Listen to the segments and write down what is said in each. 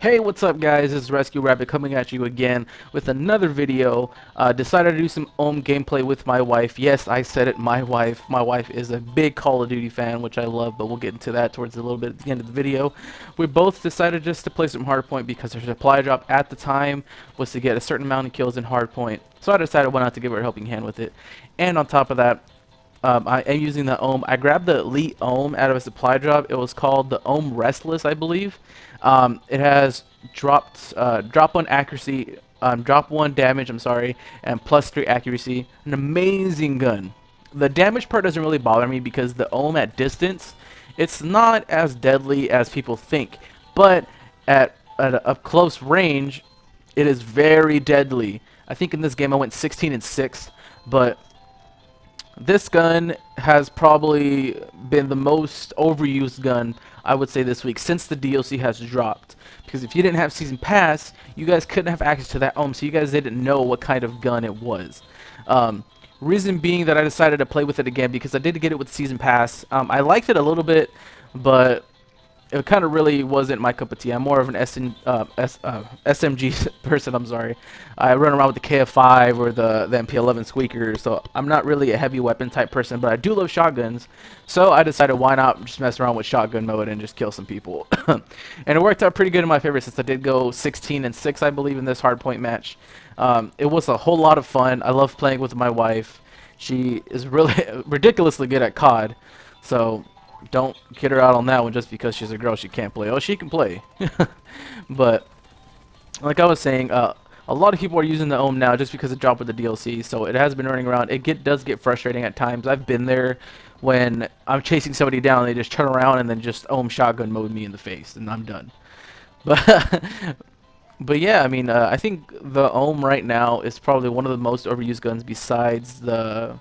Hey, what's up guys, it's Rescue Rabbit coming at you again with another video. Decided to do some gameplay with my wife. Yes, I said it, my wife. My wife is a big Call of Duty fan, which I love, but we'll get into that towards a little bit at the end of the video. We both decided just to play some Hardpoint because our supply drop at the time was to get a certain amount of kills in Hardpoint. So I decided why not to give her a helping hand with it. And on top of that, I am using the Ohm. I grabbed the Elite Ohm out of a supply drop. It was called the Ohm Restless, I believe. It has drop 1 accuracy, drop 1 damage, I'm sorry, and +3 accuracy. An amazing gun. The damage part doesn't really bother me because the Ohm at distance, it's not as deadly as people think. But at a up close range, it is very deadly. I think in this game I went 16 and 6, but this gun has probably been the most overused gun, I would say, this week since the DLC has dropped. Because if you didn't have Season Pass, you guys couldn't have access to that Ohm, so you guys didn't know what kind of gun it was. Reason being that I decided to play with it again because I did get it with Season Pass. I liked it a little bit, but it kind of really wasn't my cup of tea. I'm more of an SMG person. I'm sorry. I run around with the KF5 or the MP11 squeaker, so I'm not really a heavy weapon type person. But I do love shotguns, so I decided why not just mess around with shotgun mode and just kill some people. And it worked out pretty good in my favor since I did go 16 and 6, I believe, in this hardpoint match. It was a whole lot of fun. I love playing with my wife. She is really ridiculously good at COD, so don't get her out on that one just because she's a girl she can't play. Oh, she can play. But like I was saying, a lot of people are using the Ohm now just because it dropped with the DLC, so it has been running around. Does get frustrating at times. I've been there when I'm chasing somebody down, they just turn around and then just Ohm shotgun mode me in the face, and I'm done. But but yeah, I mean, I think the Ohm right now is probably one of the most overused guns besides the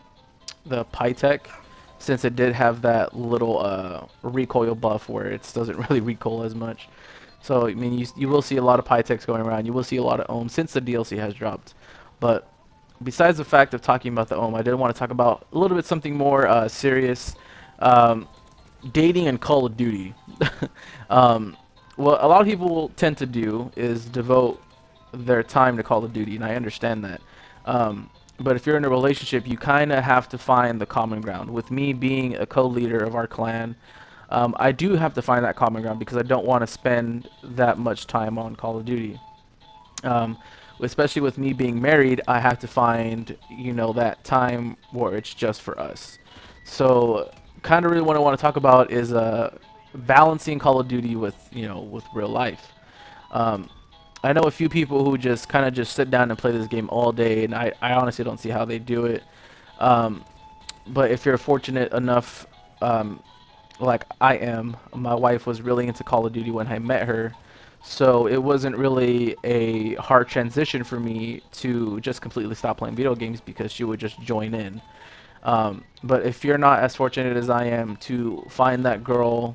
Pytech, since it did have that little recoil buff where it doesn't really recoil as much. So I mean, you will see a lot of Pytechs going around. You will see a lot of Ohm since the DLC has dropped. But besides the fact of talking about the Ohm, I did want to talk about a little bit something more serious. Um, Dating and Call of Duty. um, what a lot of people tend to do is devote their time to Call of Duty, and I understand that. But if you're in a relationship, you kind of have to find the common ground. With me being a co-leader of our clan, I do have to find that common ground because I don't want to spend that much time on Call of Duty. Especially with me being married, I have to find, that time where it's just for us. So, kind of really what I want to talk about is balancing Call of Duty with, with real life. Um, I know a few people who just kind of just sit down and play this game all day, and I honestly don't see how they do it. Um, but if you're fortunate enough, like I am, my wife was really into Call of Duty when I met her, so it wasn't really a hard transition for me to just completely stop playing video games because she would just join in. But if you're not as fortunate as I am to find that girl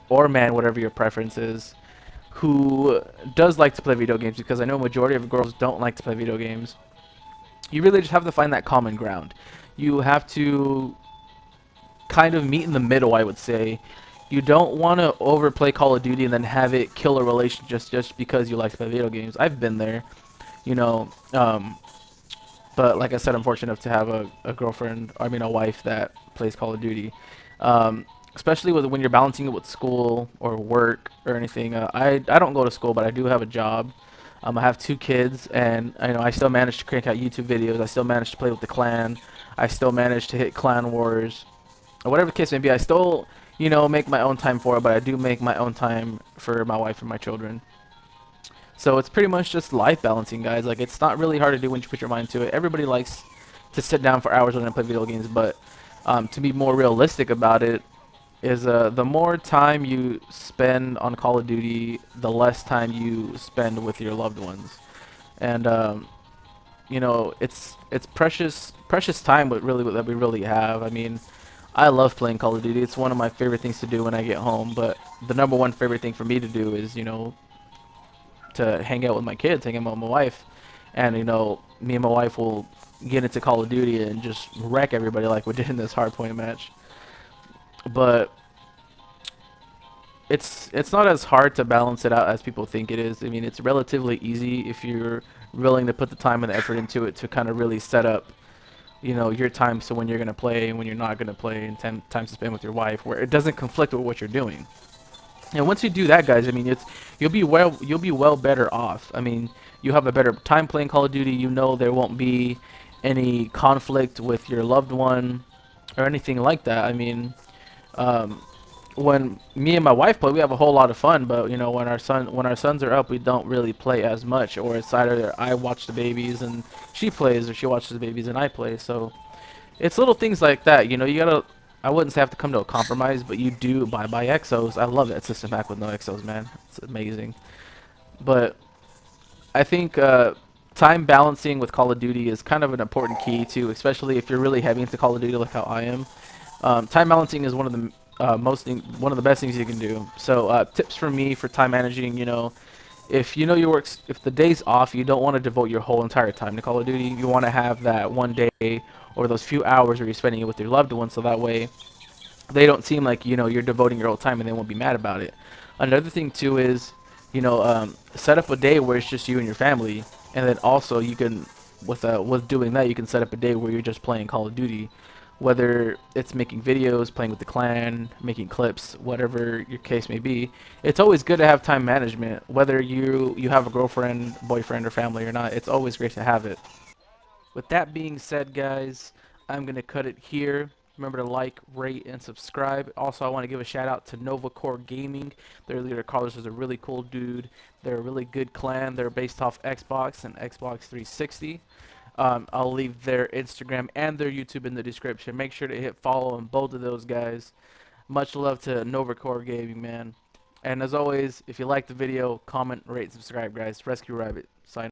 or man, whatever your preference is, who does like to play video games, because I know a majority of girls don't like to play video games, you really just have to find that common ground. You have to kind of meet in the middle, I would say. You don't want to overplay Call of Duty and then have it kill a relationship just because you like to play video games. I've been there, you know. But like I said, I'm fortunate enough to have a girlfriend, I mean a wife that plays Call of Duty. Especially when you're balancing it with school or work or anything. I don't go to school, but I do have a job. I have 2 kids, and I still manage to crank out YouTube videos. I still manage to play with the clan. I still manage to hit clan wars, or whatever the case may be. I still, make my own time for it, but I do make my own time for my wife and my children. So it's pretty much just life balancing, guys. Like, it's not really hard to do when you put your mind to it. Everybody likes to sit down for hours and play video games, but to be more realistic about it, is the more time you spend on Call of Duty, the less time you spend with your loved ones. And it's precious time that we really have. I mean, I love playing Call of Duty. It's one of my favorite things to do when I get home, but the number one favorite thing for me to do is, to hang out with my kids, hang out with my wife. And me and my wife will get into Call of Duty and just wreck everybody like we did in this hardpoint match. But it's not as hard to balance it out as people think it is. I mean, it's relatively easy if you're willing to put the time and the effort into it to kind of really set up, you know, your time so when you're gonna play and when you're not gonna play, and time to spend with your wife, where it doesn't conflict with what you're doing. And once you do that, guys, I mean, it's you'll be well better off. I mean, you have a better time playing Call of Duty. You know there won't be any conflict with your loved one or anything like that. I mean, um, when me and my wife play, we have a whole lot of fun. But you know, when our sons are up, we don't really play as much. Or it's either I watch the babies and she plays, or she watches the babies and I play. So it's little things like that. You know, you gotta. I wouldn't say have to come to a compromise, but you do buy exos. I love that system pack with no exos, man. It's amazing. But I think time balancing with Call of Duty is kind of an important key too, especially if you're really heavy into Call of Duty like how I am. Time balancing is one of the one of the best things you can do. So tips from me for time managing, you know, if you know your works, if the day's off, you don't want to devote your whole entire time to Call of Duty. You want to have that one day or those few hours where you're spending it with your loved ones, so that way they don't seem like, you know, you're devoting your whole time and they won't be mad about it. Another thing too is, you know, set up a day where it's just you and your family, and then also you can, with doing that, you can set up a day where you're just playing Call of Duty, whether it's making videos, playing with the clan, making clips, whatever your case may be. It's always good to have time management, whether you have a girlfriend, boyfriend, or family or not. It's always great to have it. With that being said, guys, I'm going to cut it here. Remember to like, rate, and subscribe. Also, I want to give a shout out to NovaCoreGaming. Their leader, Carlos, is a really cool dude. They're a really good clan. They're based off Xbox and Xbox 360. I'll leave their Instagram and their YouTube in the description. Make sure to hit follow on both of those guys. Much love to NovaCoreGaming, man. And as always, if you like the video, comment, rate, subscribe, guys. Rescue Rabbit, sign